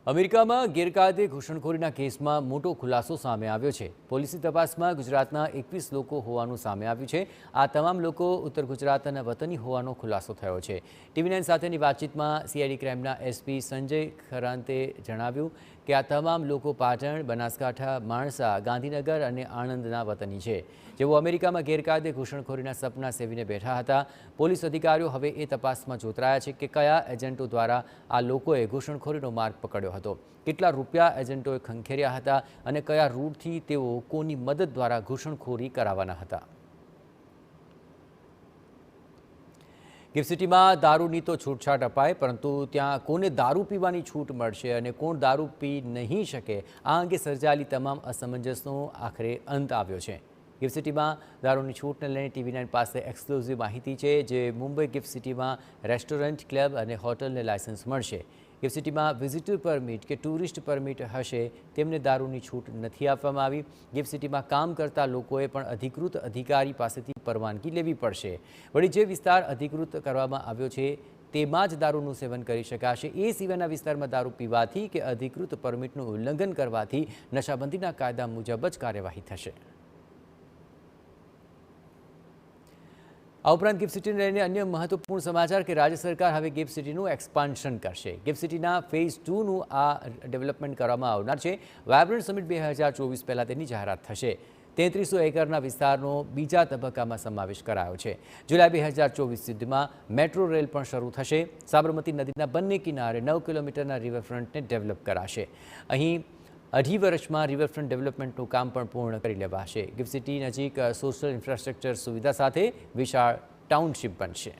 અમેરિકામાં ગેરકાયદે ઘૂસણખોરીના કેસમાં મોટો ખુલાસો સામે આવ્યો છે. પોલીસની તપાસમાં ગુજરાતના 21 લોકો હોવાનું સામે આવ્યું છે. આ તમામ લોકો ઉત્તર ગુજરાતના વતની હોવાનો ખુલાસો થયો છે. TV9 સાથેની વાતચીતમાં CID ક્રાઇમના SP સંજય ખરાંતે જણાવ્યું કે આ તમામ લોકો પાટણ, બનાસકાંઠા, માણસા, ગાંધીનગર અને આણંદના વતની છે, જેઓ અમેરિકામાં ગેરકાયદે ઘૂસણખોરીના સપના સેવીને બેઠા હતા. પોલીસ અધિકારીઓ હવે એ તપાસમાં જોતરાયા છે કે કયા એજન્ટો દ્વારા આ લોકોએ ઘૂસણખોરીનો માર્ગ પકડ્યો હતો, કેટલા રૂપિયા એજન્ટોએ ખંખેર્યા હતા અને કયા રૂટથી તેઓ કોની મદદ દ્વારા ઘૂસણખોરી કરાવવાના હતા. ગિફ્ટ સિટીમાં દારૂની તો છૂટછાટ અપાય, પરંતુ ત્યાં કોને દારૂ પીવાની છૂટ મળશે અને કોણ દારૂ પી નહીં શકે, આ અંગે સર્જાયેલી તમામ અસમંજસનો આખરે અંત આવ્યો છે. ગિફ્ટ સિટીમાં દારૂની છૂટને લઈને TV9 પાસે એક્સક્લુઝિવ માહિતી છે, જે મુંબઈ ગિફ્ટ સિટીમાં રેસ્ટોરન્ટ, ક્લબ અને હોટલને લાયસન્સ મળશે. ગિફ્ટ સિટીમાં વિઝિટર પરમિટ કે ટુરિસ્ટ પરમિટ હશે તેમને દારૂની છૂટ નથી આપવામાં આવી. ગિફ્ટ સિટીમાં કામ કરતા લોકોએ પણ અધિકૃત અધિકારી પાસેથી પરવાનગી લેવી પડશે. વળી જે વિસ્તાર અધિકૃત કરવામાં આવ્યો છે તેમાં જ દારૂનું સેવન કરી શકાશે. એ સિવાયના વિસ્તારમાં દારૂ પીવાથી કે અધિકૃત પરમિટનું ઉલ્લંઘન કરવાથી નશાબંધીના કાયદા મુજબ જ કાર્યવાહી થશે. આ ઉપરાંત ગિફ્ટ સિટીને લઈને અન્ય મહત્વપૂર્ણ સમાચાર કે રાજ્ય સરકાર હવે ગિફ્ટ સિટીનું એક્સપાન્શન કરશે. ગિફ્ટ સિટીના ફેઝ 2નું આ ડેવલપમેન્ટ કરવામાં આવનાર છે. વાયબ્રન્ટ સમિટ 2024 પહેલાં તેની જાહેરાત થશે. 3300 એકરના વિસ્તારનો બીજા તબક્કામાં સમાવેશ કરાયો છે. જુલાઈ 2024 સુધીમાં મેટ્રો રેલ પણ શરૂ થશે. સાબરમતી નદીના બંને કિનારે 9 કિલોમીટરના રિવરફ્રન્ટને ડેવલપ કરાશે. અહીં 2.5 વર્ષમાં રિવરફ્રન્ટ ડેવલપમેન્ટનું કામ પણ પૂર્ણ કરી લેવાશે. ગિફ્ટ સિટી નજીક સોશિયલ ઇન્ફ્રાસ્ટ્રક્ચર સુવિધા સાથે વિશાળ ટાઉનશીપ બનશે.